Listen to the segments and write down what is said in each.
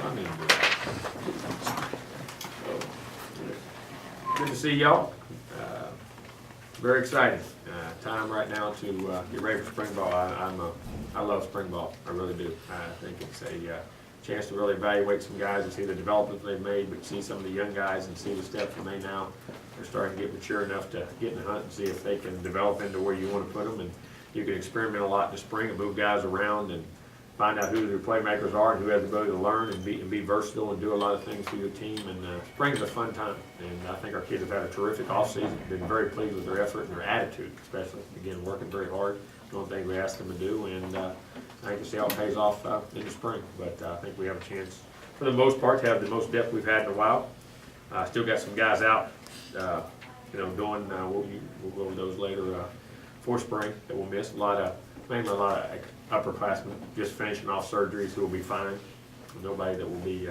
I mean, good to see y'all. Very exciting time right now to get ready for spring ball. I love spring ball. I really do. I think it's a chance to really evaluate some guys and see the developments they've made, but see some of the young guys and see the steps they may now. They're starting to get mature enough to get in the hunt and see if they can develop into where you want to put them. And you can experiment a lot in the spring and move guys around and find out who their playmakers are and who has the ability to learn and be versatile and do a lot of things for your team. And spring is a fun time. And I think our kids have had a terrific offseason. Been very pleased with their effort and their attitude, especially. Again, working very hard, doing things we asked them to do. And I think to see how it pays off in the spring. But I think we have a chance, for the most part, to have the most depth we've had in a while. Still got some guys out, doing, we'll go over those later for spring that we'll miss. Mainly a lot of upperclassmen just finishing off surgeries who will be fine. Nobody that will be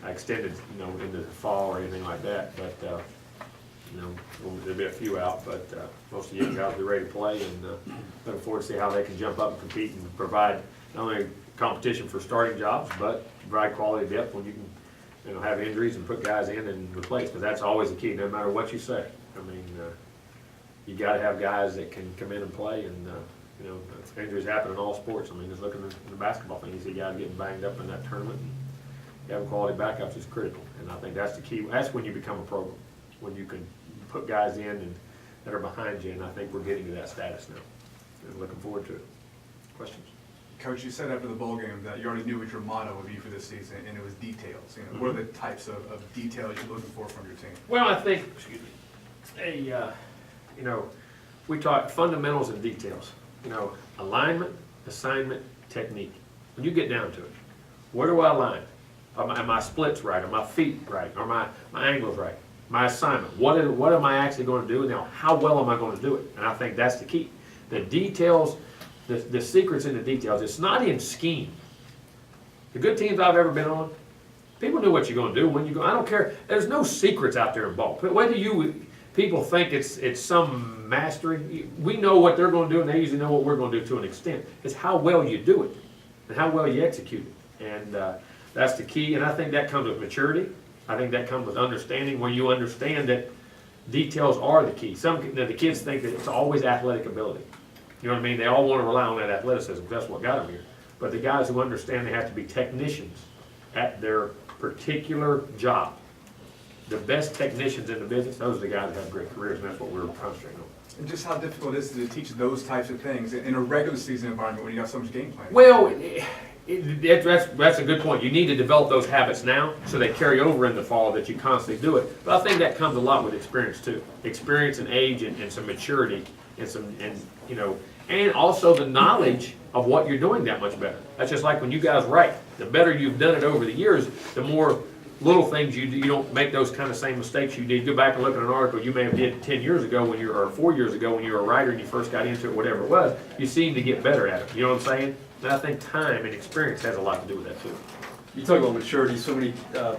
extended, into the fall or anything like that. But there'll be a few out. But most of the young guys will be ready to play, and looking forward to see how they can jump up and compete and provide not only competition for starting jobs, but provide quality depth when you can, have injuries and put guys in and replace. Because that's always the key, no matter what you say. I mean, you got to have guys that can come in and play and. Injuries happen in all sports. I mean, just looking at the basketball thing, you see guys getting banged up in that tournament. And having quality backups is critical, and I think that's the key. That's when you become a program, when you can put guys in and that are behind you, and I think we're getting to that status now. And looking forward to it. Questions? Coach, you said after the bowl game that you already knew what your motto would be for this season, and it was details. What are the types of details you're looking for from your team? Well, I think, we talk fundamentals and details. Alignment, assignment, technique. When you get down to it, where do I align? Are my splits right? Are my feet right? Are my angles right? My assignment. What am I actually going to do? Now, how well am I going to do it? And I think that's the key. The details, the secret's in the details. It's not in scheme. The good teams I've ever been on, people knew what you're going to do when you go. I don't care. There's no secrets out there in ball. Whether people think it's some mastery. We know what they're going to do, and they usually know what we're going to do to an extent. It's how well you do it and how well you execute it. And that's the key, and I think that comes with maturity. I think that comes with understanding, where you understand that details are the key. The kids think that it's always athletic ability. You know what I mean? They all want to rely on that athleticism. That's what got them here. But the guys who understand they have to be technicians at their particular job. The best technicians in the business, those are the guys that have great careers, and that's what we're concentrating on. And just how difficult is it to teach those types of things in a regular season environment when you got so much game planning? Well, that's a good point. You need to develop those habits now so they carry over in the fall, that you constantly do it. But I think that comes a lot with experience too. Experience and age and some maturity and also the knowledge of what you're doing that much better. That's just like when you guys write. The better you've done it over the years, the more little things you don't make those kind of same mistakes you did. Go back and look at an article you may have did 10 years ago or 4 years ago when you were a writer and you first got into it, whatever it was, you seem to get better at it. You know what I'm saying? And I think time and experience has a lot to do with that too. You talk about maturity, so many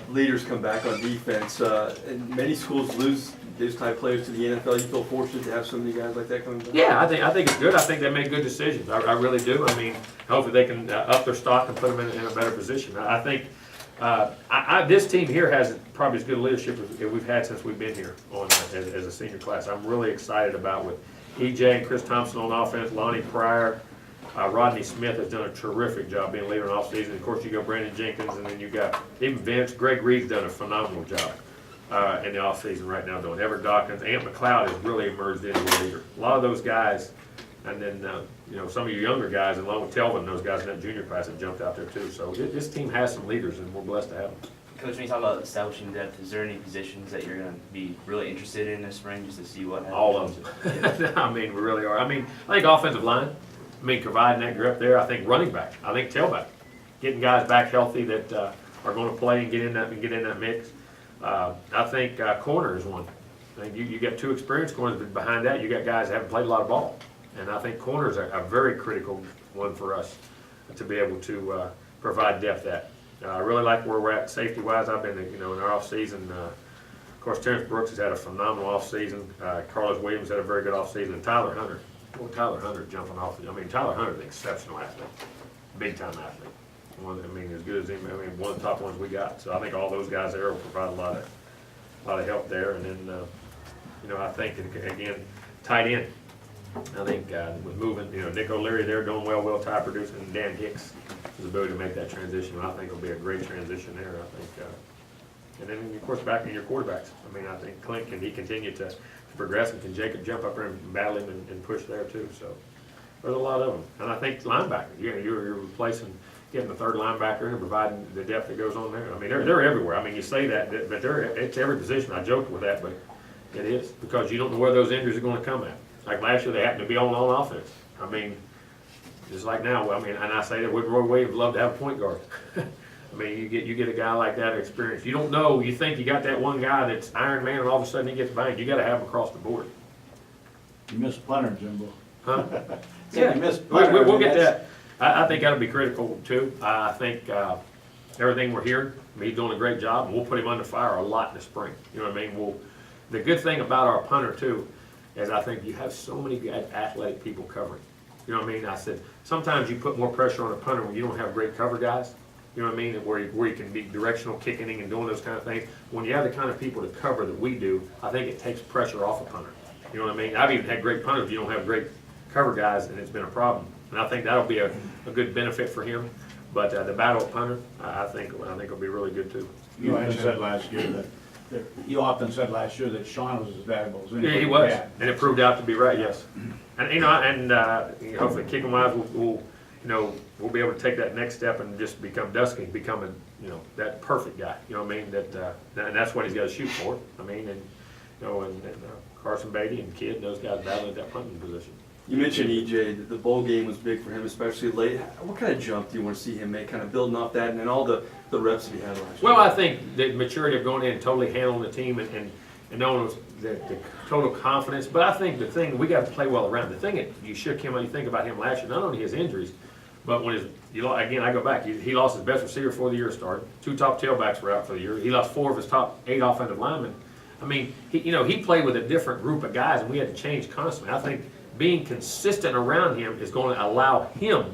leaders come back on defense, and many schools lose those type players to the NFL. You feel fortunate to have so many guys like that coming back? Yeah, I think it's good. I think they make good decisions. I really do. I mean, hopefully they can up their stock and put them in a better position. I think this team here has probably as good leadership as we've had since we've been here as a senior class. I'm really excited about with EJ and Chris Thompson on offense, Lonnie Pryor, Rodney Smith has done a terrific job being leader in off-season. Of course, you got Brandon Jenkins, and then you got even Vince. Greg Reed's done a phenomenal job in the off-season right now doing. Everett Dawkins, Ant McLeod has really emerged into a leader. A lot of those guys, and then some of your younger guys, along with Telvin, those guys in that junior class have jumped out there too. So this team has some leaders, and we're blessed to have them. Coach, when you talk about establishing depth, is there any positions that you're going to be really interested in this spring, just to see what happens? All of them. I mean, we really are. I think offensive line. Providing that grip there. I think running back. I think tailback. Getting guys back healthy that are going to play and get in that mix. I think corner is one. I think you got two experienced corners, but behind that you got guys that haven't played a lot of ball. And I think corners are a very critical one for us to be able to provide depth at. I really like where we're at safety-wise. I've been, in our off-season. Of course, Terrence Brooks has had a phenomenal off-season. Carlos Williams had a very good off-season. And Tyler Hunter. Well, Tyler Hunter jumping off. Tyler Hunter's an exceptional athlete, big-time athlete. I mean, as good as him, I mean, one of the top ones we got. So I think all those guys there will provide a lot of help there. And then, you know, I think, again, tight end. I think with moving, you know, Nick O'Leary there doing well, Will Ty producing, and Dan Hicks' his ability to make that transition. I think it'll be a great transition there. I think, and then of course back in your quarterbacks. I mean, I think Clint can continue to progress, and can Jacob jump up there and battle him and push there too. So there's a lot of them, and I think linebacker. You know, you're replacing, getting the third linebacker and providing the depth that goes on there. I mean, they're everywhere. I mean, you say that, but it's every position. I joked with that, but it is, because you don't know where those injuries are going to come at. Like last year, they happened to be on offense. I mean, just like now. I mean, and I say that with Roy Wade would love to have a point guard. I mean, you get a guy like that experience. You don't know. You think you got that one guy that's Iron Man, and all of a sudden he gets banged. You got to have him across the board. You missed punter, Jimbo. Huh? Yeah, you missed punter. We'll get that. I think that'll be critical too. I think everything we're hearing, he's doing a great job, and we'll put him under fire a lot in the spring. You know what I mean? The good thing about our punter too is I think you have so many good athletic people covering. You know what I mean? I said sometimes you put more pressure on a punter when you don't have great cover guys. You know what I mean? Where you can be directional kicking and doing those kind of things. When you have the kind of people to cover that we do, I think it takes pressure off a punter. You know what I mean? I've even had great punters. You don't have great cover guys, and it's been a problem. And I think that'll be a good benefit for him. But the battle of punter, I think will be really good too. You often said last year that Sean was as valuable as anybody. Yeah, he was, and it proved out to be right. Yes, and you know, and hopefully kicking wise, we'll be able to take that next step and just become Dusky, becoming that perfect guy. You know what I mean? And that's what he's got to shoot for. I mean, and Carson Beatty and Kidd and those guys battling at that punting position. You mentioned EJ, the bowl game was big for him, especially late. What kind of jump do you want to see him make, kind of building off that, and then all the reps that he had last year? Well, I think the maturity of going in and totally handling the team and knowing the total confidence. But I think the thing, we got to play well around. The thing that you shook him when you think about him last year, not only his injuries, but when again, I go back, he lost his best receiver before the year started. 2 top tailbacks were out for the year. He lost 4 of his top 8 offensive linemen. I mean, he played with a different group of guys, and we had to change constantly. I think being consistent around him is going to allow him to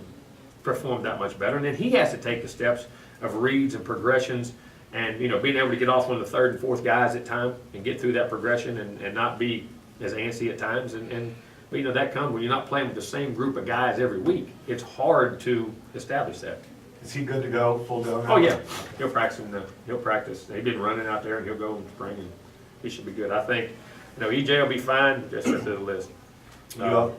perform that much better. And then he has to take the steps of reads and progressions and, being able to get off one of the 3rd and 4th guys at time and get through that progression and not be as antsy at times. But that comes when you're not playing with the same group of guys every week. It's hard to establish that. Is he good to go, full go now? Oh, yeah. He'll practice. He'll practice. He's been running out there, and he'll go in the spring, and he should be good. I think, EJ will be fine. Just look through the list. Sorry.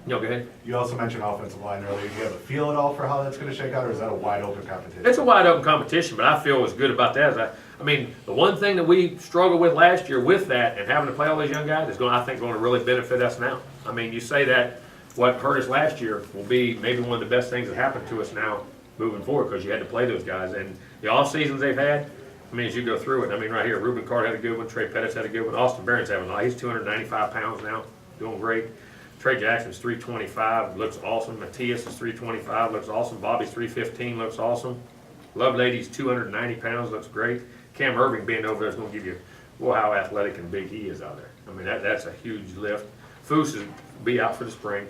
No, go ahead. You also mentioned offensive line earlier. Do you have a feel at all for how that's going to shake out, or is that a wide open competition? It's a wide open competition, but I feel as good about that as I mean, the one thing that we struggled with last year with that and having to play all these young guys is I think going to really benefit us now. I mean, you say that what hurt us last year will be maybe one of the best things that happened to us now moving forward, because you had to play those guys. And the off seasons they've had, I mean, as you go through it, I mean, right here, Reuben Carter had a good one, Trey Pettis had a good one, Austin Barron's having a lot. He's 295 pounds now, doing great. Trey Jackson's 325, looks awesome. Matthias is 325, looks awesome. Bobby's 315, looks awesome. Lovelady's 290 pounds, looks great. Cam Irving being over there is going to give you, how athletic and big he is out there. I mean, that's a huge lift. Foose will be out for the spring.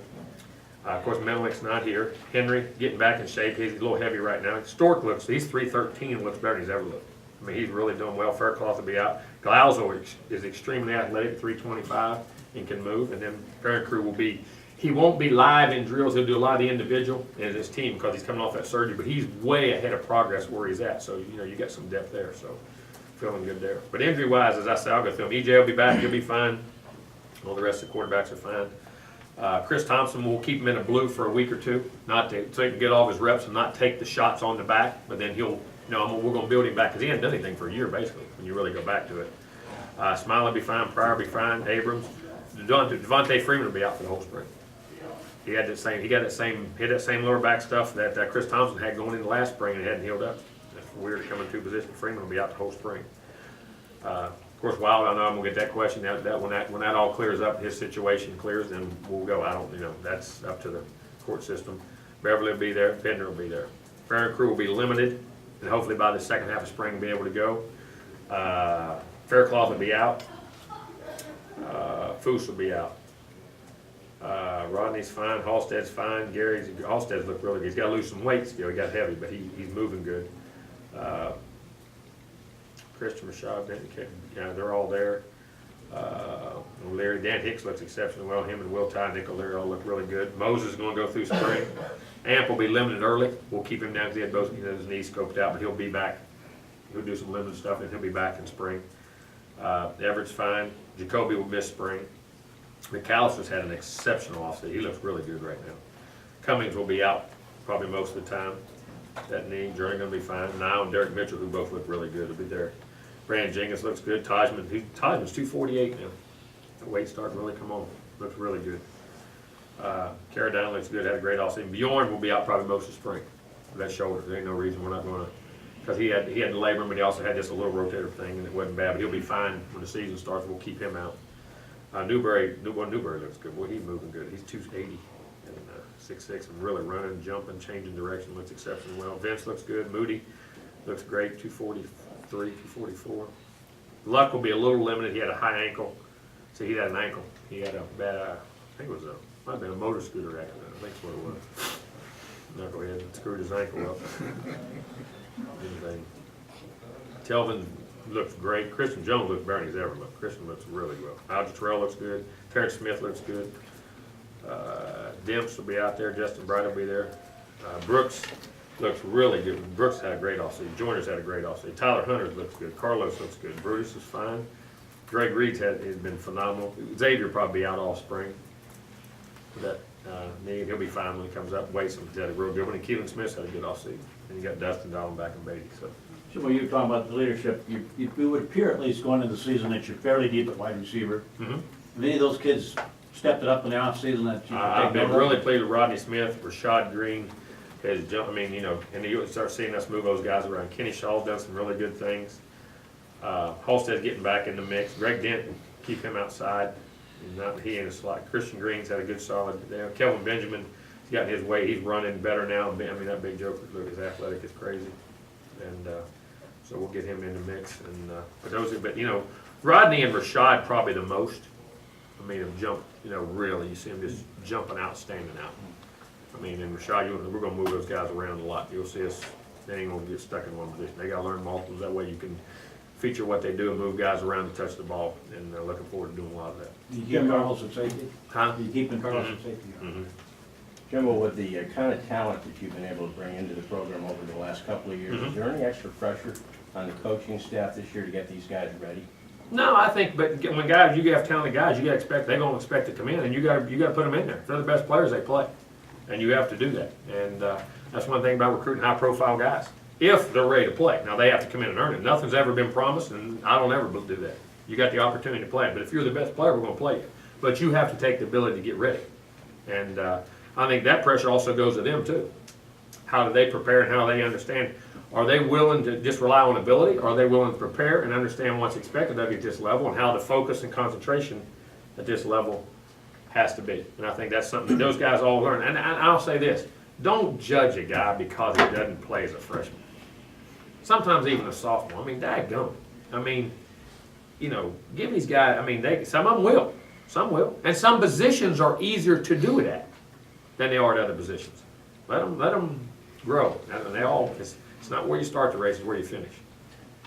Of course, Menelick's not here. Henry getting back in shape. He's a little heavy right now. Stork he's 313 and looks better than he's ever looked. I mean, he's really doing well. Faircloth will be out. Glauzo is extremely athletic, 325, and can move. And then Farron Crew he won't be live in drills. He'll do a lot of the individual and his team because he's coming off that surgery, but he's way ahead of progress where he's at. So, you got some depth there. So, feeling good there. But injury-wise, as I say, I'll go through him. EJ will be back. He'll be fine. All the rest of the quarterbacks are fine. Chris Thompson, will keep him in a blue for a week or two, so he can get all of his reps and not take the shots on the back. But then we're going to build him back because he hasn't done anything for a year, basically, when you really go back to it. Smiley will be fine. Pryor will be fine. Abrams. Devontae Freeman will be out for the whole spring. He had that same lower back stuff that Chris Thompson had going into last spring and it hadn't healed up. That's weird to come into position. Freeman will be out the whole spring. Of course, Wild, I know I'm gonna get that question. When that all clears up, his situation clears, then we'll go. That's up to the court system. Beverly will be there. Bender will be there. Farron Crew will be limited, and hopefully by the second half of spring will be able to go. Faircloth will be out. Foose will be out. Rodney's fine, Halstead's fine, Halstead's looked really good. He's gotta lose some weight still, he got heavy, but he's moving good. Christian Rashad, yeah, they're all there. Larry, Dan Hicks looks exceptionally well. Him and Will Ty, Nick O'Leary all look really good. Moses is gonna go through spring. Amp will be limited early. We'll keep him down because he had both his knees scoped out, but he'll be back. He'll do some limited stuff and he'll be back in spring. Everett's fine. Jacoby will miss spring. McAllister's had an exceptional offseason. He looks really good right now. Cummings will be out probably most of the time. That knee, Journey gonna be fine. Now and Derek Mitchell, who both look really good, will be there. Brandon Jenkins looks good. Tajman's 248 now. The weight starting to really come on. Looks really good. Carradine looks good. Had a great offseason. Bjorn will be out probably most of spring with that shoulder. There ain't no reason we're not gonna, because he had to labor him, but he also had just a little rotator thing, and it wasn't bad. But he'll be fine when the season starts. We'll keep him out. Newberry looks good. Boy, he's moving good. He's 280 and 6'6", and really running, jumping, changing direction. Looks exceptionally well. Vince looks good. Moody looks great. 243, 244. Luck will be a little limited. He had a high ankle. See, he had an ankle. He had a bad, I think it was might have been a motor scooter accident. I think that's what it was. Knucklehead screwed his ankle up. Anything. Telvin looks great. Christian Jones looks better than he's ever looked. Christian looks really well. Algie Terrell looks good. Terrence Smith looks good. Demps will be out there. Justin Bright will be there. Brooks looks really good. Brooks had a great offseason. Joyner's had a great offseason. Tyler Hunter looks good. Carlos looks good. Brutus is fine. Greg Reed's has been phenomenal. Xavier probably be out all spring with that knee. He'll be fine when he comes up. Waitson's had a real good one. And Keelan Smith's had a good offseason. And you got Dustin Dolan back in Beatty. So. Jimbo, you were talking about the leadership. You would appear at least going into the season that you're fairly deep at wide receiver. Mm-hmm. Have any of those kids stepped it up in the offseason that you I've can been take really pleased with Rodney Smith. Rashad Green has jumped. I mean, you know, and you start seeing us move those guys around. Kenny Shaw's done some really good things. Halstead's getting back in the mix. Greg Dent, keep him outside. He and his slot. Christian Green's had a good solid there. Kelvin Benjamin, he's got his way. He's running better now. I mean, that big joker, look, his athletic is crazy. And so we'll get him in the mix. And but you know, Rodney and Rashad probably the most. I mean, have jumped. You know, really, you see him just jumping out, standing out. I mean, and Rashad, we're going to move those guys around a lot. You'll see us. They ain't going to get stuck in one position. They got to learn multiples. That way, you can feature what they do and move guys around to touch the ball. And looking forward to doing a lot of that. You keep Carlos at safety? Huh? You keeping Carlos at safety? Mm-hmm. Jimbo, with the kind of talent that you've been able to bring into the program over the last couple of years, is there any extra pressure on the coaching staff this year to get these guys ready? No, I think, but when guys, you have talented guys, you got to expect they're going to expect to come in, and you got to put them in there. If they're the best players, they play, and you have to do that. And that's one thing about recruiting high-profile guys. If they're ready to play, now they have to come in and earn it. Nothing's ever been promised, and I don't ever do that. You got the opportunity to play, but if you're the best player, we're going to play you. But you have to take the ability to get ready, and I think that pressure also goes to them too. How do they prepare and how do they understand? Are they willing to just rely on ability? Or are they willing to prepare and understand what's expected of you at this level and how the focus and concentration at this level has to be? And I think that's something that those guys all learn. And I'll say this, don't judge a guy because he doesn't play as a freshman. Sometimes even a sophomore. I mean, dadgum. I mean, you know, give these guys, I mean, some of them will. Some will. And some positions are easier to do it at than they are at other positions. Let them grow. And they all, it's not where you start the race, it's where you finish.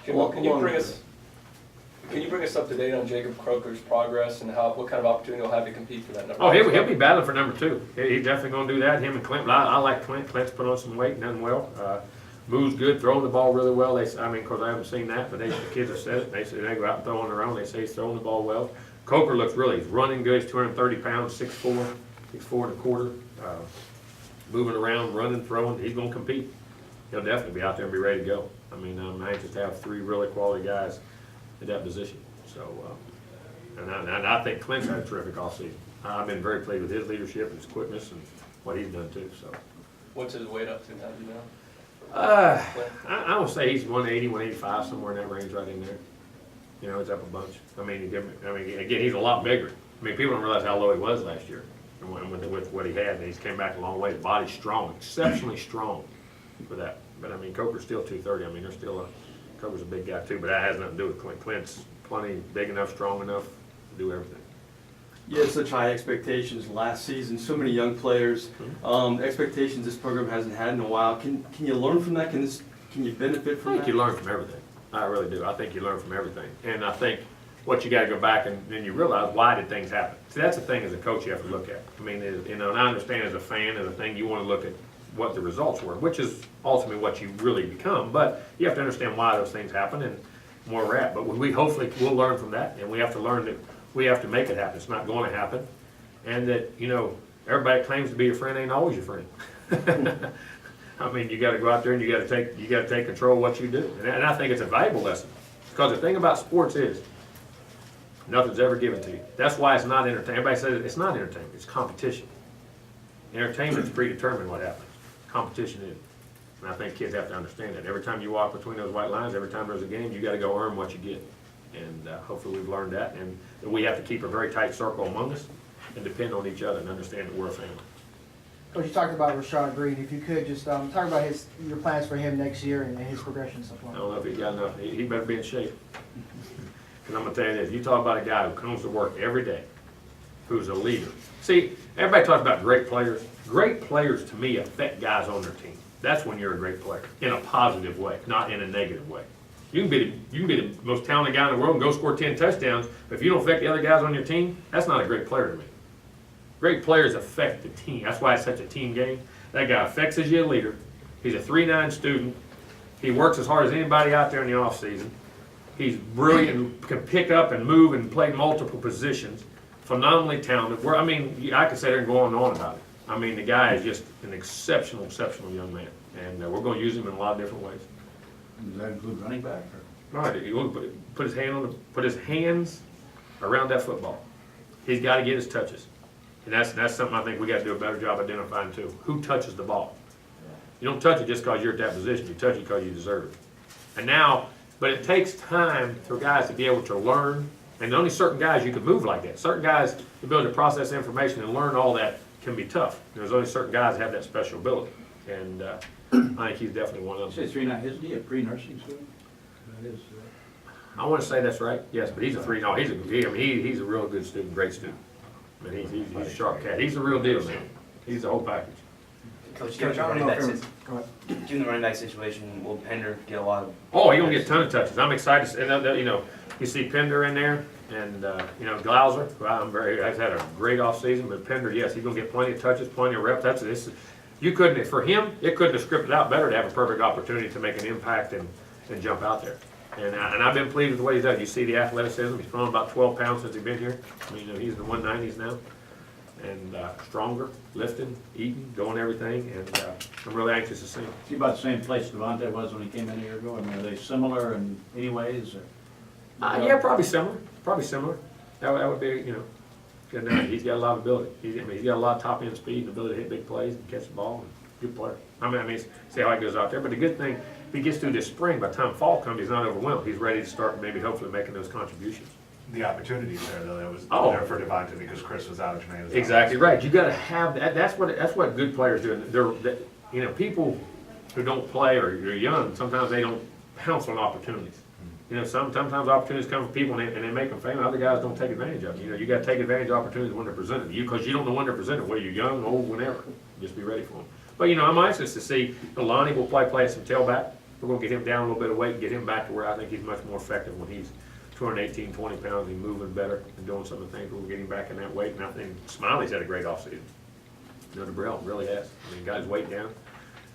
Jimbo, can you bring us up to date on Jacob Croker's progress and what kind of opportunity he'll have to compete for that number? Oh, he'll be battling for number 2. He's definitely going to do that. Him and Clint. I like Clint. Clint's put on some weight and done well. Moves good, throwing the ball really well. Of course, I haven't seen that, but the kids have said it. They say they go out and throw on their own. They say he's throwing the ball well. Coker looks he's running good. He's 230 pounds, 6'4", 6'4 1/4. Moving around, running, throwing. He's going to compete. He'll definitely be out there and be ready to go. I mean, I'm anxious to have 3 really quality guys at that position. So, and I think Clint's had a terrific offseason. I've been very pleased with his leadership and his quickness and what he's done too. So, what's his weight up to now? Do you know? I would say he's 180, 185, somewhere in that range, right in there. You know, it's up a bunch. I mean, again, he's a lot bigger. I mean, people don't realize how low he was last year, and with what he had, and he's came back a long way. His body's strong, exceptionally strong for that. But I mean, Coker's still 230. I mean, there's still Coker's a big guy too, but that has nothing to do with Clint. Clint's plenty big enough, strong enough to do everything. You had such high expectations last season, so many young players, expectations this program hasn't had in a while. Can you learn from that? Can you benefit I from think that? you learn from everything. I really do. I think you learn from everything. And I think what you gotta go back and then you realize, why did things happen? See, that's the thing as a coach you have to look at. I mean, you know, and I understand as a fan, as a thing, you wanna look at what the results were, which is ultimately what you really become. But you have to understand why those things happen and where we're at. But we hopefully will learn from that, and we have to learn that we have to make it happen. It's not gonna happen. And that, you know, everybody claims to be your friend ain't always your friend. I mean, you gotta go out there and you gotta take control of what you do. And I think it's a valuable lesson. Because the thing about sports is, nothing's ever given to you. That's why it's not entertainment. Everybody says it's not entertainment, it's competition. Entertainment's predetermined what happens. Competition is. And I think kids have to understand that. Every time you walk between those white lines, every time there's a game, you gotta go earn what you get. And hopefully we've learned that. And we have to keep a very tight circle among us and depend on each other and understand that we're a family. Coach, you talked about Rashad Green. If you could just talk about your plans for him next year and his progression and stuff I like don't that. know if he got enough. He better be in shape. Because I'm gonna tell you this, you talk about a guy who comes to work every day, who's a leader. See, everybody talks about great players. Great players, to me, affect guys on their team. That's when you're a great player, in a positive way, not in a negative way. You can be the most talented guy in the world and go score 10 touchdowns, but if you don't affect the other guys on your team, that's not a great player to me. Great players affect the team. That's why it's such a team game. That guy affects as your leader. He's a 3.9 student. He works as hard as anybody out there in the off season. He's brilliant, can pick up and move and play multiple positions. Phenomenally talented. I mean, I could sit there and go on and on about it. I mean, the guy is just an exceptional young man. And we're going to use him in a lot of different ways. Does that include running back? Or? All right, he will put his hands around that football. He's got to get his touches. And that's something I think we got to do a better job identifying too. Who touches the ball? You don't touch it just because you're at that position. You touch it because you deserve it. And now, but it takes time for guys to be able to learn. And only certain guys you can move like that. Certain guys, the ability to process information and learn all that can be tough. There's only certain guys that have that special ability. And I think he's definitely one of You them. say 3.9, isn't he a pre-nursing student? That is, I want to say that's right. Yes, but he's a 3. No, he's a real good student, great student. I mean, he's a sharp cat. He's the real deal, man. He's the whole package. Coach, Coach, I don't know if it was, go ahead. Given the running back situation, will Pender get a lot of? Oh, he's gonna get a ton of touches. I'm excited. And you know, you see Pender in there, and you know Glauser, who has had a great offseason. But Pender, yes, he's gonna get plenty of touches, plenty of reps. You couldn't, for him, it couldn't have scripted out better to have a perfect opportunity to make an impact and jump out there. And I've been pleased with the way he's done. You see the athleticism. He's grown about 12 pounds since he's been here. I mean, you know, he's in the 190s now. And stronger, lifting, eating, doing everything, and I'm really anxious to see him. is he about the same place Devontae was when he came in a year ago? I mean, are they similar in any ways? Or? Yeah, probably similar. Probably similar. That would be, you know, good. He's got a lot of ability. He's got a lot of top end speed and ability to hit big plays and catch the ball. And good player. I mean, see how he goes out there. But the good thing, if he gets through this spring, by the time fall comes, he's not overwhelmed. He's ready to start, maybe hopefully making those contributions. The opportunities there, though, that was Oh. there for Devontae because Chris was out, Jermaine was out. Exactly right. You got to have that. That's what good players do. You know, people who don't play or you're young, sometimes they don't pounce on opportunities. You know, sometimes opportunities come from people and they make them famous. Other guys don't take advantage of them. You know, you got to take advantage of opportunities when they're presented to you because you don't know when they're presented, whether you're young, old, whenever. Just be ready for them. But you know, I'm anxious to see Lonnie will play some tailback. We're going to get him down a little bit of weight and get him back to where I think he's much more effective when he's 218, 20 pounds. He's moving better and doing some of the things. We'll get him back in that weight. And I think Smiley's had a great offseason. You know, DeBrell really has. I mean, got his weight down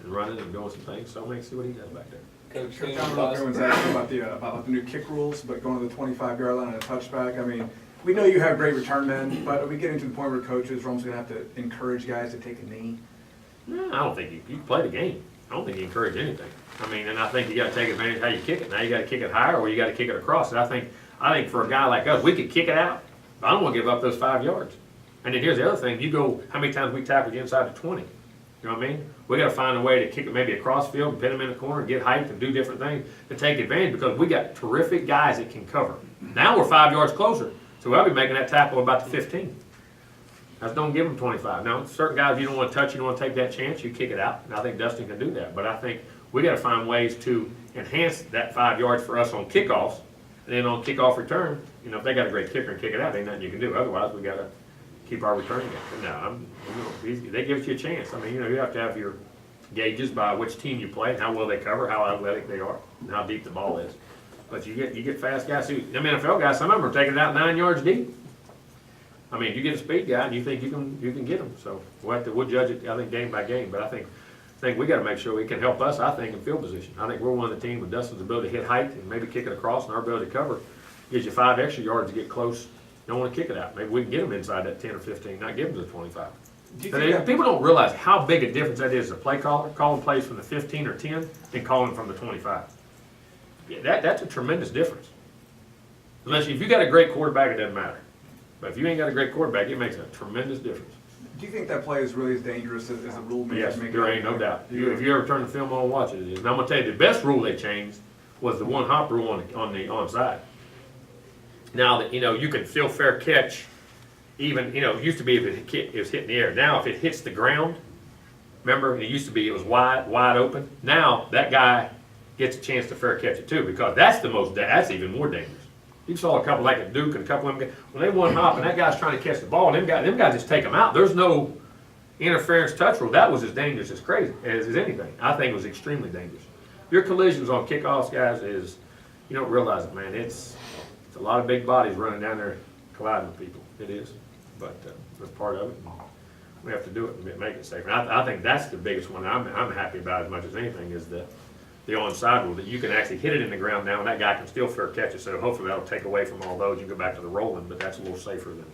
and running and doing some things. So I'm going to see what he does back there. Coach, Coach, I don't know if anyone's asking about the new kick rules, but going to the 25-yard line and a touchback, I mean, we know you have great return men, but are we getting to the point where coaches are almost going to have to encourage guys to take a knee? No, I don't think you can play the game. I don't think you encourage anything. I mean, and I think you got to take advantage of how you kick it. Now you got to kick it higher or you got to kick it across. And I think for a guy like us, we could kick it out, but I don't want to give up those 5 yards. And then here's the other thing. You go, how many times we tackle you inside the 20? You know what I mean? We got to find a way to kick it maybe across field and pin them in the corner and get height and do different things to take advantage because we got terrific guys that can cover. Now we're 5 yards closer, so we'll be making that tackle about the 15. That's don't give them 25. Now, certain guys you don't want to touch, you don't want to take that chance, you kick it out. And I think Dustin can do that. But I think we got to find ways to enhance that 5 yards for us on kickoffs. And then on kickoff return, you know, if they got a great kicker and kick it out, ain't nothing you can do. Otherwise, we got to keep our returning game. No, they give you a chance. I mean, you have to have your gauges by which team you play, and how well they cover, how athletic they are, and how deep the ball is. But you get fast guys who, them NFL guys, some of them are taking it out 9 yards deep. I mean, you get a speed guy and you think you can get him. So we'll judge it, I think, game by game. But I think we got to make sure he can help us, I think, in field position. I think we're one of the teams with Dustin's ability to hit height and maybe kick it across, and our ability to cover gives you 5 extra yards to get close. You don't want to kick it out. Maybe we can get them inside that 10 or 15, not give them to the 25. People don't realize how big a difference that is as a play caller, calling plays from the 15 or 10 and calling from the 25. Yeah, that's a tremendous difference. Unless if you got a great quarterback, it doesn't matter. But if you ain't got a great quarterback, it makes a tremendous difference. Do you think that play is really as dangerous as the rule makers Yes, make it? there ain't no doubt. If you ever turn the film on and watch it, it is. And I'm gonna tell you, the best rule they changed was the one hop rule on the onside. Now that, you can still fair catch, even, it used to be if it was hitting the air. Now if it hits the ground, remember, it used to be it was wide open. Now that guy gets a chance to fair catch it too, because that's even more dangerous. You saw a couple like a Duke and a couple of them, when they one hop and that guy's trying to catch the ball, and them guys just take them out. There's no interference touch rule. That was as dangerous as anything. I think it was extremely dangerous. Your collisions on kickoffs, guys, you don't realize it, man. It's a lot of big bodies running down there colliding with people. It is, but that's part of it. We have to do it and make it safer. And I think that's the biggest one I'm happy about as much as anything is the onside rule, that you can actually hit it in the ground now and that guy can still fair catch it. So hopefully that'll take away from all those. You go back to the rolling, but that's a little safer than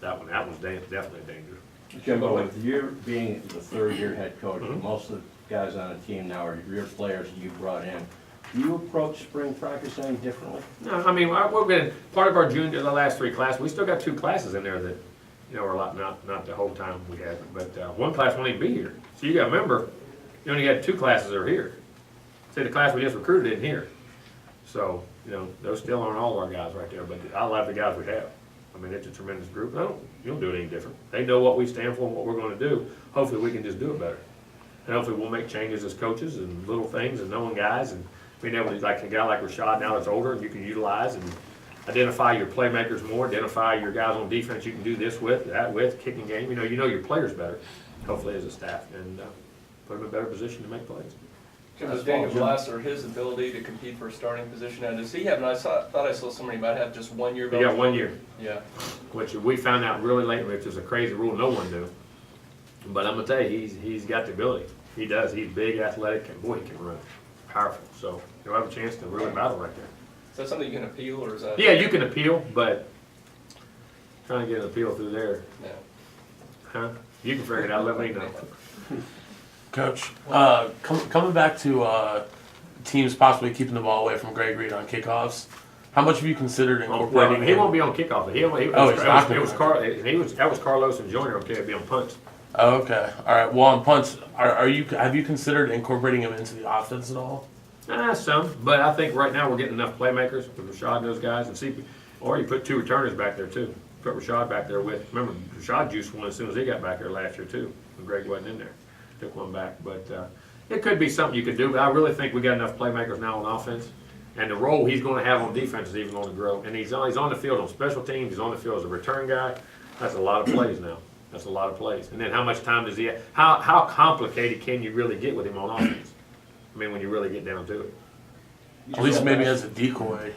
that one. That one's definitely dangerous. Jimbo, with you being the third-year head coach, most of the guys on the team now are your players you brought in. Do you approach spring practice any differently? No, I mean, we're going part of our junior, the last 3 classes. We still got 2 classes in there that, are a lot, not the whole time we had, but one class won't even be here. So you got to remember, you only had 2 classes that are here. Say the class we just recruited isn't here. So, those still aren't all our guys right there, but I love the guys we have. I mean, it's a tremendous group. You don't do it any different. They know what we stand for and what we're going to do. Hopefully we can just do it better. And hopefully we'll make changes as coaches and little things and knowing guys and being able to, like a guy like Rashad now that's older, and you can utilize and identify your playmakers more, identify your guys on defense you can do this with, that with, kicking game. You know your players better, hopefully as a staff, and put them in a better position to make plays. Jim, Daniel Glasser, his ability to compete for a starting position, and does he have, and I thought I saw somebody might have just 1 year. He got 1 year. Yeah. Which we found out really late, which is a crazy rule no one knew. But I'm gonna tell you, he's got the ability. He does. He's big, athletic, and boy, he can run. Powerful. So you'll have a chance to really battle right there. Is that something you can appeal, or is that? Yeah, you can appeal, but trying to get an appeal through there, No. huh? You can figure it out. Let me know. Coach, coming back to teams possibly keeping the ball away from Greg Reed on kickoffs, how much have you considered incorporating He won't be on kickoff. That was Carlos and Joyner. Okay, it'd be on punts. Oh, okay. All right. Well, on punts, have you considered incorporating him into the offense at all? Some, but I think right now we're getting enough playmakers with Rashad and those guys, and or you put 2 returners back there too. Put Rashad back there with. Remember, Rashad juiced one as soon as he got back there last year too, when Greg wasn't in there. Took one back, but it could be something you could do. But I really think we got enough playmakers now on offense, and the role he's going to have on defense is even going to grow. And he's on the field on special teams. He's on the field as a return guy. That's a lot of plays now. That's a lot of plays. And then how much time does he have? How complicated can you really get with him on offense? I mean, when you really get down to it. At least maybe as a decoy,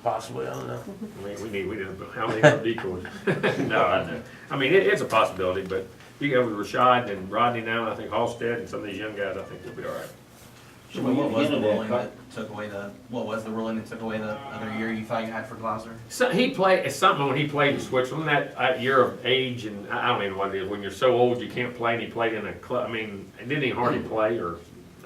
possibly. I don't know. I mean, we didn't. How many more decoys? No, I know. I mean, it's a possibility, but you go with Rashad and Rodney now, and I think Halstead and some of these young guys, I think we'll be all right. What was the ruling that took away the other year you thought you had for Glasser? So he played. It's something when he played in Switzerland. That year of age, and I don't even know what it is. When you're so old, you can't play. And he played in a club. I mean, didn't he hardly play, or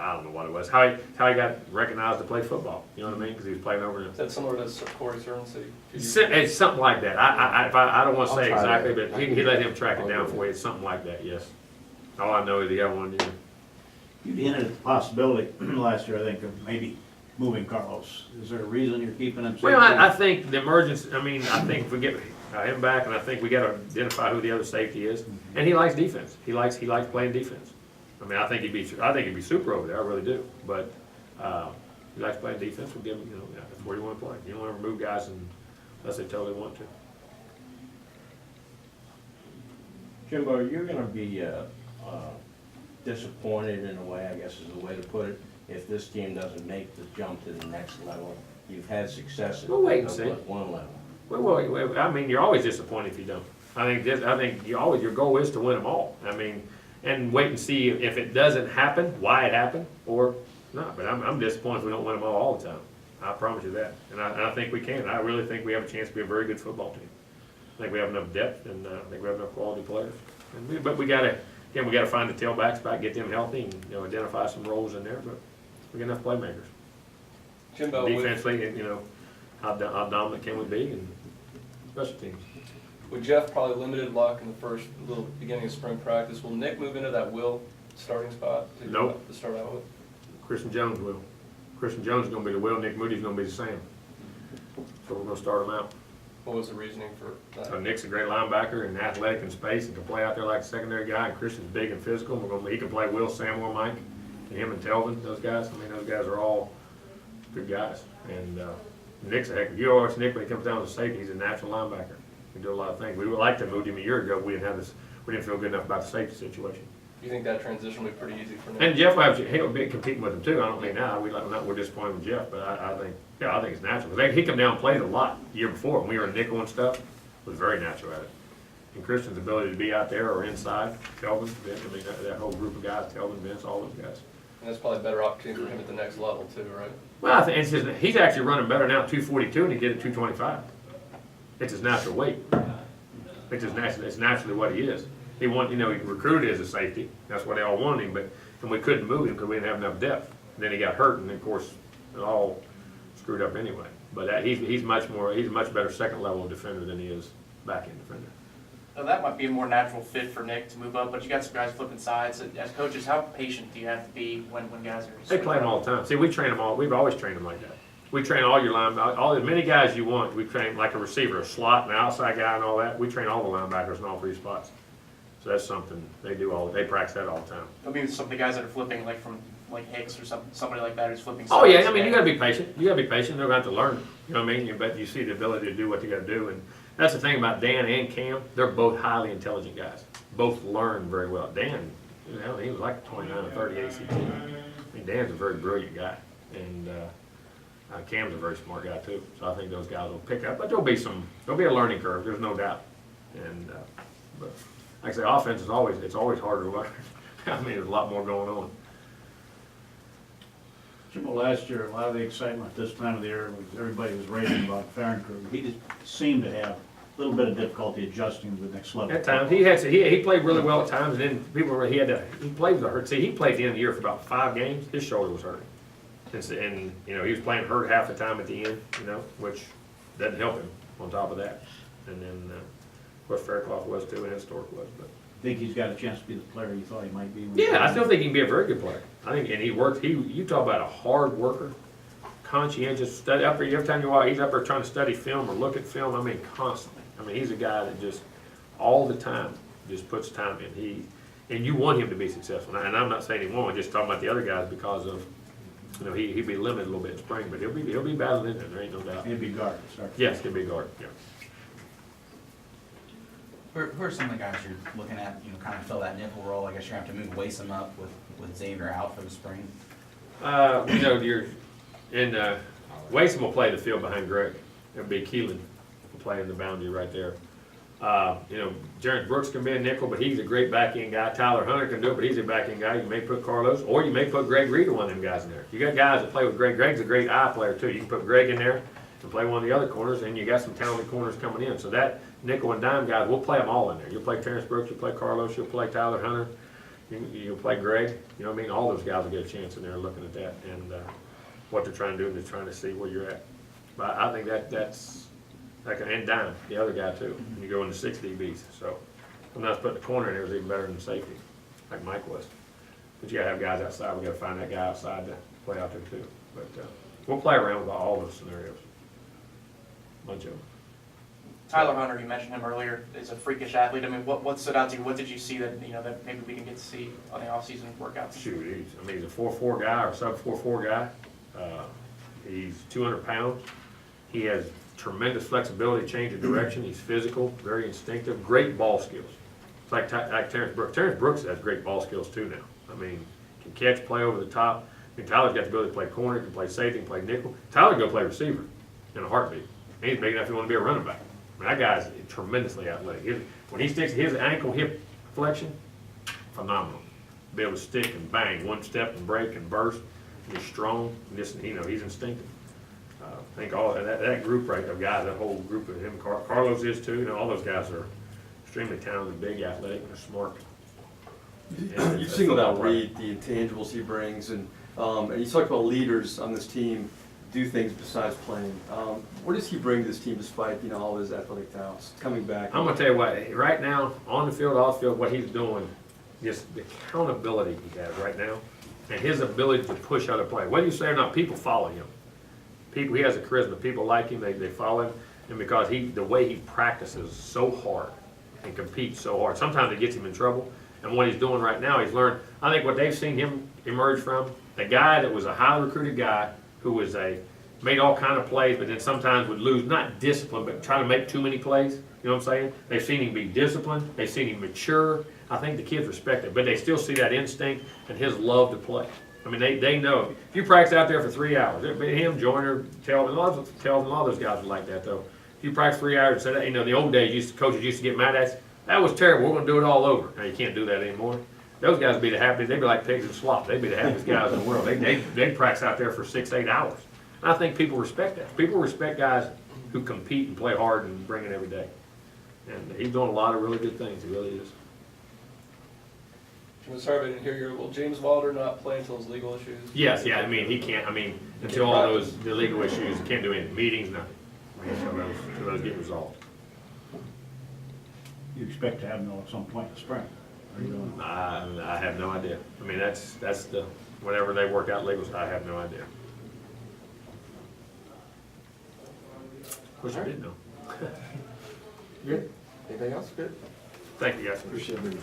I don't know what it was. How he got recognized to play football. You know what I mean? Because he was playing over. Is that similar to Corey Sermon? It's something like that. I don't want to say exactly, but he let him track it down for you. It's something like that. Yes. All I know is the other one. Yeah. You hinted at the possibility last year, I think, of maybe moving Carlos. Is there a reason you're keeping him? Well, I think the emergence. I mean, I think if we get him back, and I think we got to identify who the other safety is, and he likes defense. He likes playing defense. I mean, I think he'd be super over there. I really do. But he likes playing defense. We'll give him. That's where you want to play. You don't want to remove guys unless they totally want to. Jimbo, you're gonna be disappointed in a way, I guess is the way to put it, if this team doesn't make the jump to the next level. You've had success at We'll wait and see. one level. Well, I mean, you're always disappointed if you don't. I think you always, your goal is to win them all. I mean, and wait and see if it doesn't happen, why it happened, or not. But I'm disappointed if we don't win them all the time. I promise you that. And I think we can. I really think we have a chance to be a very good football team. I think we have enough depth, and I think we have enough quality players. But we gotta find the tailbacks back, get them healthy, and identify some roles in there. But we got enough playmakers. Jimbo, Defensively, and how dominant can we be, and special teams. with Jeff probably limited luck in the first little beginning of spring practice, will Nick move into that Will starting spot Nope. to start out with? Christian Jones will. Christian Jones is gonna be the Will, Nick Moody's gonna be the Sam. So we're gonna start them out. What was the reasoning for that? So Nick's a great linebacker and athletic in space and can play out there like a secondary guy, and Christian's big and physical. He can play Will, Sam, or Mike, and him and Telvin, those guys. I mean, those guys are all good guys. And Nick's a heck of, you watch Nick when he comes down as a safety, he's a natural linebacker. He can do a lot of things. We would like to move him a year ago, we didn't feel good enough about the safety situation. You think that transition will be pretty easy for Nick? And Jeff, he'll be competing with him too. I don't mean now, we're disappointed with Jeff, but I think it's natural. 'Cause he come down and played a lot the year before, when we were in nickel and stuff, was very natural at it. And Christian's ability to be out there or inside, Kelvin, Vince, I mean, that whole group of guys, Kelvin, Vince, all those guys. And that's probably a better opportunity for him at the next level too, right? Well, I think he's actually running better now at 242 than he did at 225. It's his natural weight. It's naturally what he is. He recruited as a safety. That's why they all wanted him, and we couldn't move him because we didn't have enough depth. And then he got hurt, and of course, it all screwed up anyway. But he's a much better second level defender than he is back end defender. So that might be a more natural fit for Nick to move up, but you got some guys flipping sides. As coaches, how patient do you have to be when guys are? They play them all the time. See, we train them all. We've always trained them like that. We train all your linebackers, as many guys you want. We train like a receiver, a slot, an outside guy, and all that. We train all the linebackers in all three spots. So that's something they do they practice that all the time. I mean, some of the guys that are flipping, like from Hicks or somebody like that who's flipping. Oh yeah, sides. I mean, you gotta be patient. You gotta be patient. They're gonna have to learn. You know what I mean? But you see the ability to do what they gotta do, and that's the thing about Dan and Cam. They're both highly intelligent guys. Both learn very well. Dan, he was like 29 or 30 ACT. I mean, Dan's a very brilliant guy, and Cam's a very smart guy too. So I think those guys will pick up. But there'll be a learning curve. There's no doubt. And but like I say, offense is always harder to learn. I mean, there's a lot more going on. Jimbo, last year, a lot of the excitement this time of the year, everybody was raving about Farron. He just seemed to have a little bit of difficulty adjusting to the next level. At times, he played really well at times, and then he played with a hurt. See, he played at the end of the year for about 5 games. His shoulder was hurting, and he was playing hurt half the time at the end, which doesn't help him. On top of that, and then of course Faircloth was too, and Stork was, but. Think he's got a chance to be the player you thought he might be? Yeah, I still think he can be a very good player. I think, and he works. You talk about a hard worker, conscientious study. Every time you watch, he's up there trying to study film or look at film. I mean, constantly. I mean, he's a guy that just all the time just puts time in. And you want him to be successful. And I'm not saying he won't. I'm just talking about the other guys because of he'd be limited a little bit in spring, but he'll be battling in there. There ain't no doubt. He'll be guard. Yes, he'll be guard. Yeah. Who are some of the guys you're looking at, kind of fill that nickel role? I guess you're going to have to move Wason up with Xavier out for the spring. Wason will play the field behind Greg. It'll be Keelan will play in the boundary right there. Jared Brooks can be a nickel, but he's a great back-end guy. Tyler Hunter can do it, but he's a back-end guy. You may put Carlos, or you may put Greg Reed or one of them guys in there. You got guys that play with Greg. Greg's a great eye player too. You can put Greg in there and play one of the other corners, and you got some talented corners coming in. So that nickel and dime guys, we'll play them all in there. You'll play Terrence Brooks, you'll play Carlos, you'll play Tyler Hunter, you'll play Greg. You know what I mean? All those guys will get a chance in there looking at that and what they're trying to do, and they're trying to see where you're at. But I think that's like and dime, the other guy too. And you go into 6 DBs. So sometimes putting the corner in there is even better than safety, like Mike was. But you gotta have guys outside. We gotta find that guy outside to play out there too. But we'll play around with all those scenarios. Bunch of them. Tyler Hunter, you mentioned him earlier, is a freakish athlete. I mean, what stood out to you? What did you see that that maybe we didn't get to see on the off-season workouts? Shoot, he's a 4'4" guy or sub 4'4" guy. He's 200 pounds. He has tremendous flexibility, change of direction. He's physical, very instinctive, great ball skills. It's like Terrence Brooks. Terrence Brooks has great ball skills too now. I mean, can catch, play over the top. I mean, Tyler's got the ability to play corner, can play safety, can play nickel. Tyler can go play receiver in a heartbeat. And he's big enough if you want to be a running back. I mean, that guy's tremendously athletic. When he sticks his ankle hip flexion, phenomenal. Be able to stick and bang, one step and break and burst. He's strong. And just, he's instinctive. I think all that group right of guys, that whole group of him, Carlos is too. All those guys are extremely talented, big, athletic, and smart. You've singled out Reed, the intangibles he brings, and you talked about leaders on this team do things besides playing. What does he bring to this team despite all his athletic talents coming back? I'm gonna tell you what, right now, on the field, off the field, what he's doing, just the accountability he has right now, and his ability to push other players. Whether you say or not, people follow him. He has a charisma. People like him. They follow him, and because the way he practices so hard and competes so hard, sometimes it gets him in trouble. And what he's doing right now, he's learned. I think what they've seen him emerge from, the guy that was a highly recruited guy who was made all kind of plays, but then sometimes would lose, not discipline, but try to make too many plays. You know what I'm saying? They've seen him be disciplined. They've seen him mature. I think the kids respect it, but they still see that instinct and his love to play. I mean, they know. If you practice out there for 3 hours, him, Joyner, Telvin, a lot of those guys are like that, though. If you practice 3 hours and say that, in the old days, coaches used to get mad at us. That was terrible. We're going to do it all over. Now, you can't do that anymore. Those guys would be the happiest. They'd be like pigs in slop. They'd be the happiest guys in the world. They'd practice out there for 6, 8 hours. And I think people respect that. People respect guys who compete and play hard and bring it every day. And he's doing a lot of really good things. He really is. Sorry, I didn't hear your. Will James Wilder not play until his legal issues? Yes, yeah. I mean, he can't. I mean, until all the legal issues, he can't do any meetings, nothing. I mean, until those get resolved. You expect to have him at some point in the spring? Are you doing? I have no idea. I mean, that's the whatever they work out legal. I have no idea. Wish I did know. Good. Anything else? Good. Thank you, guys. Appreciate it.